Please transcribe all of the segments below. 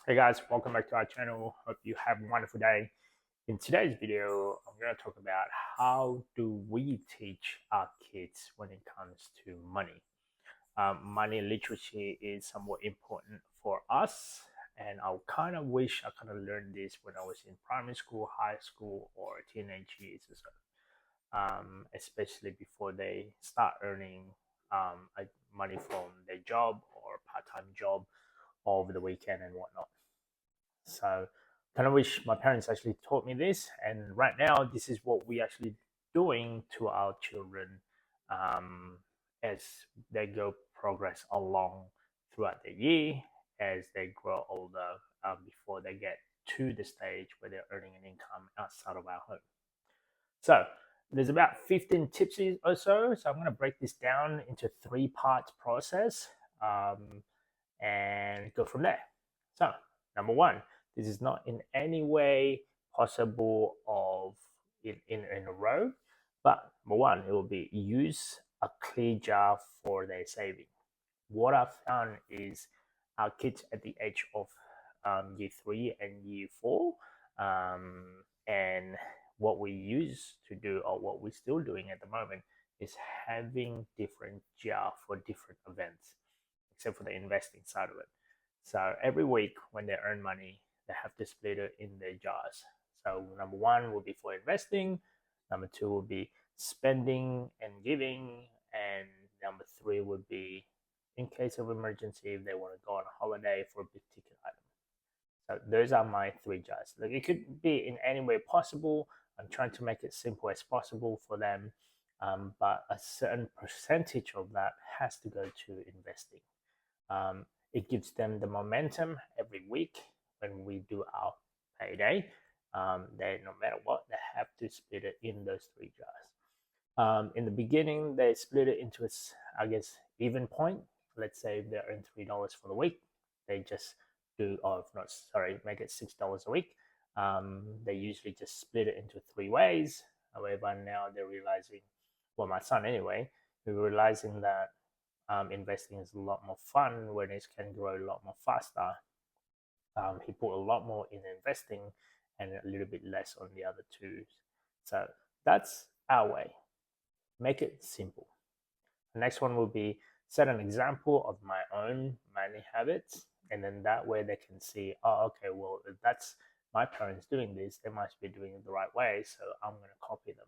Hey guys, welcome back to our channel. Hope you have a wonderful day. In today's video, I'm going to talk about how do we teach our kids when it comes to money. Money literacy is somewhat important for us, and I kind of wish I kind of learned this when I was in primary school, high school, or teenage years or so. Especially before they start earning money from their job or part-time job over the weekend and whatnot. So kind of wish my parents actually taught me this. And right now, this is what we actually doing to our children um, as they go progress along throughout the year, as they grow older, before they get to the stage where they're earning an income outside of our home. So there's about 15 tips or so. So I'm going to break this down into 3 parts process and go from there. So number one, this is not in any way possible of in a row, but number one, it will be use a clear jar for their saving. What I've found is our kids at the age of year 3 and year 4, and what we used to do or what we're still doing at the moment is having different jar for different events, except for the investing side of it. So every week when they earn money, they have to split it in their jars. So number one will be for investing, number two will be spending and giving, and number three would be in case of emergency if they want to go on a holiday for a big ticket item. So those are my 3 jars. Like it could be in any way possible. I'm trying to make it simple as possible for them, but a certain percentage of that has to go to investing. It gives them the momentum every week when we do our payday. They, no matter what, they have to split it in those 3 jars. In the beginning, they split it into its, I guess, even point. Let's say they earn $3 for the week. They just do, or not, sorry, make it $6 a week. They usually just split it into 3 ways. However, now they're realizing, well, my son anyway, we're realizing that investing is a lot more fun when it can grow a lot more faster. He put a lot more in investing and a little bit less on the other two. So that's our way. Make it simple. The next one will be set an example of my own money habits, and then that way they can see, oh, okay, well, if that's my parents doing this, they must be doing it the right way, so I'm going to copy them.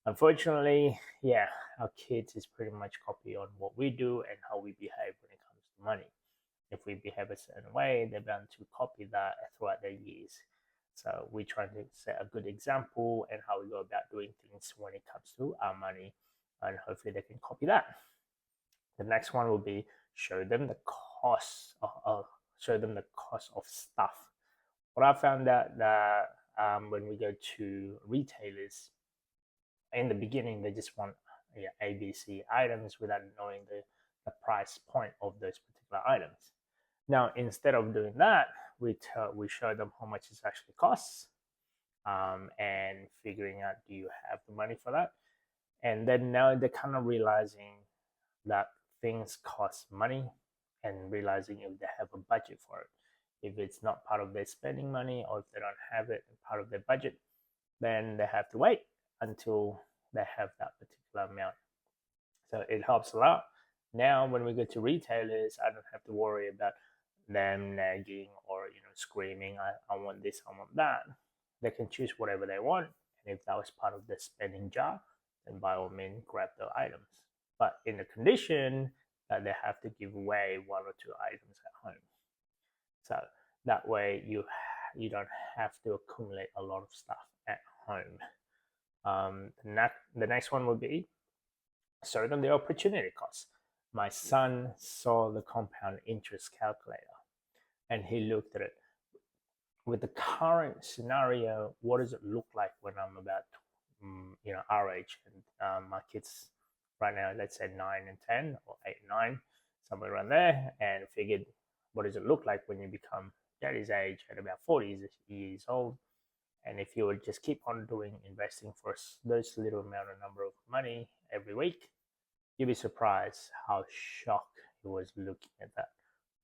Unfortunately, yeah, our kids is pretty much copy on what we do and how we behave when it comes to money. If we behave a certain way, they're bound to copy that throughout their years. So we're trying to set a good example and how we go about doing things when it comes to our money, and hopefully they can copy that. The next one will be show them the cost of stuff. What I found out that when we go to retailers, in the beginning they just want ABC items without knowing the price point of those particular items. Now instead of doing that, we show them how much it actually costs, and figuring out, do you have the money for that? And then now they're kind of realizing that things cost money, and realizing if they have a budget for it. If it's not part of their spending money, or if they don't have it part of their budget, then they have to wait until they have that particular amount. So it helps a lot. Now when we go to retailers, I don't have to worry about them nagging or screaming, I want this, I want that. They can choose whatever they want, and if that was part of the spending jar, then by all means grab the items, but in the condition that they have to give away 1 or 2 items at home. So that way you don't have to accumulate a lot of stuff at home. The next one would be show them the opportunity cost. My son saw the compound interest calculator and he looked at it. With the current scenario, what does it look like when I'm about our age, and my kids right now, let's say 9 and 10, or 8 and 9, somewhere around there, and figured, what does it look like when you become daddy's age at about 40 years old? And if you would just keep on doing investing for those little amount of number of money every week, you'd be surprised how shocked he was looking at that.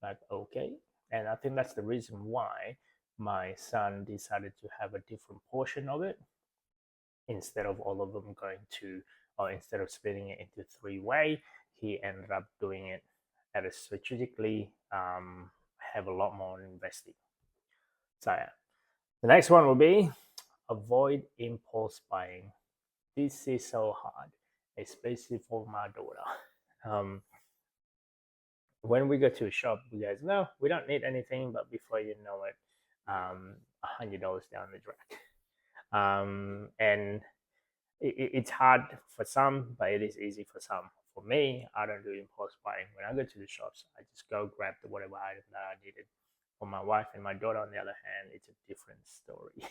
Like, okay, And I think that's the reason why my son decided to have a different portion of it instead of all of them going to, or instead of splitting it into three-way, he ended up doing it at a strategically, have a lot more investing. So yeah. The next one will be avoid impulse buying. This is so hard, especially for my daughter. Um, when we go to a shop, we guys know we don't need anything, but before you know it, $100 down the track. And it's hard for some, but it is easy for some. For me, I don't do impulse buying. When I go to the shops, I just go grab the whatever item that I needed. For my wife and my daughter, on the other hand, it's a different story.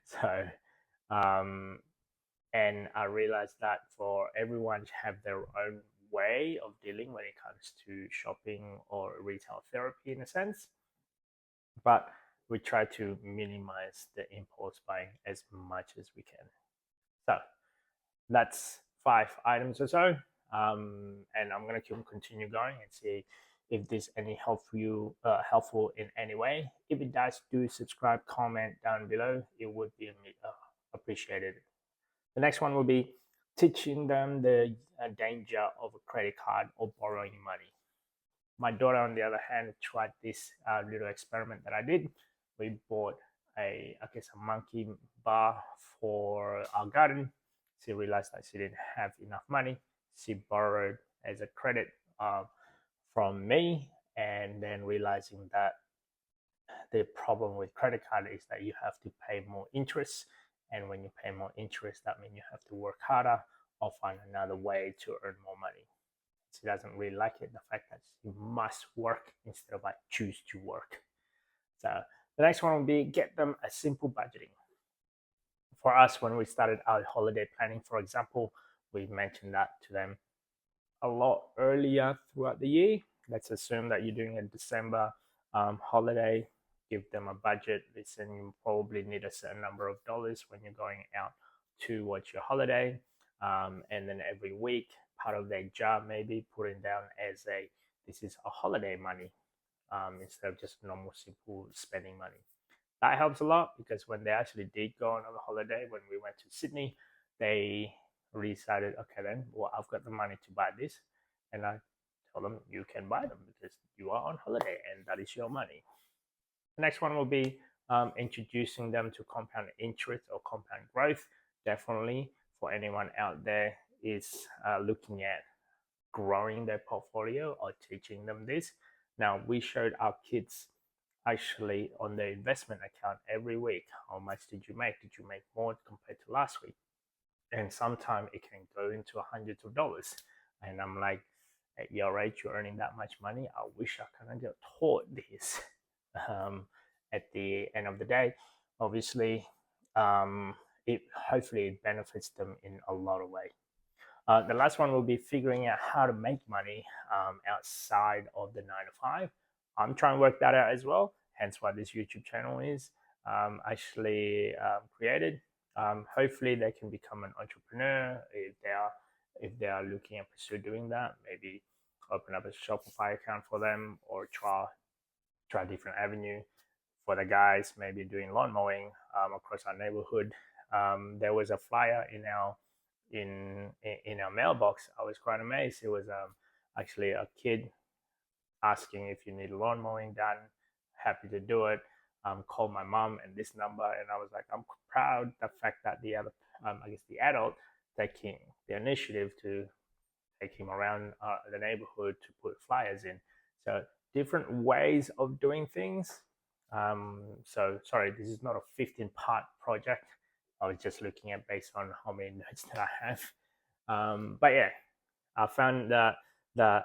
So, um, and I realized that for everyone to have their own way of dealing when it comes to shopping or retail therapy in a sense, but we try to minimize the impulse buying as much as we can. So that's 5 items or so. And I'm gonna continue going and see if there's any helpful in any way. If it does, do subscribe, comment down below. It would be appreciated. The next one will be teaching them the danger of a credit card or borrowing money. My daughter, on the other hand, tried this little experiment that I did. We bought a monkey bar for our garden. She realized that she didn't have enough money. She borrowed as a credit from me, and then realizing that the problem with credit card is that you have to pay more interest, and when you pay more interest, that means you have to work harder or find another way to earn more money. She doesn't really like it, the fact that you must work instead of I choose to work. So the next one will be get them a simple budgeting. For us, when we started our holiday planning, for example, we mentioned that to them a lot earlier throughout the year. Let's assume that you're doing a December holiday. Give them a budget. Listen, you probably need a certain number of dollars when you're going out to watch your holiday. And then every week, part of their job maybe putting down as this is a holiday money, instead of just normal simple spending money. That helps a lot because when they actually did go on a holiday, when we went to Sydney, they decided, okay, then, well, I've got the money to buy this. And I told them, you can buy them because you are on holiday and that is your money. The next one will be introducing them to compound interest or compound growth. Definitely for anyone out there is looking at growing their portfolio or teaching them this. Now, we showed our kids actually on their investment account every week. How much did you make? Did you make more compared to last week? And sometimes it can go into hundreds of dollars. And I'm like, at your age, you're earning that much money. I wish I kind of got taught this. At the end of the day, obviously, it hopefully it benefits them in a lot of ways. The last one will be figuring out how to make money outside of the 9 to 5. I'm trying to work that out as well. Hence why this YouTube channel is actually created. Hopefully, they can become an entrepreneur if they are looking at pursue doing that. Maybe open up a Shopify account for them or try different avenue. For the guys, maybe doing lawn mowing across our neighborhood. There was a flyer in our mailbox. I was quite amazed. It was actually a kid asking if you need lawn mowing done. Happy to do it. Call my mom and this number, and I was like, I'm proud the fact that the other, the adult taking the initiative to take him around the neighborhood to put flyers in. So different ways of doing things. So sorry, this is not a 15-part project. I was just looking at based on how many notes that I have. But yeah, I found that the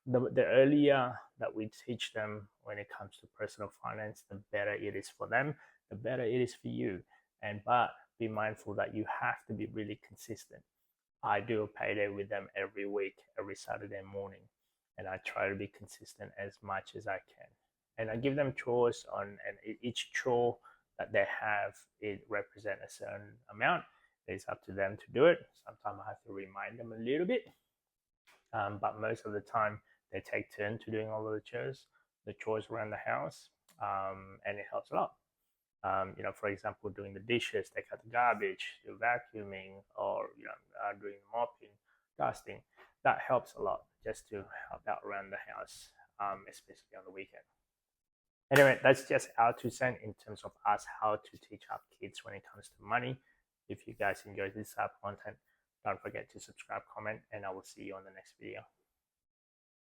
earlier that we teach them when it comes to personal finance, the better it is for them, the better it is for you. But be mindful that you have to be really consistent. I do a payday with them every week, every Saturday morning, and I try to be consistent as much as I can. And I give them chores and each chore that they have, it represents a certain amount. It's up to them to do it. Sometimes I have to remind them a little bit, but most of the time they take turn to doing all of the chores. the chores around the house, and it helps a lot. For example, doing the dishes, take out the garbage, do vacuuming, or doing mopping, dusting. That helps a lot just to help out around the house, especially on the weekend. Anyway, that's just our 2 cents in terms of us how to teach our kids when it comes to money. If you guys enjoyed this type of content, don't forget to subscribe, comment, and I will see you on the next video.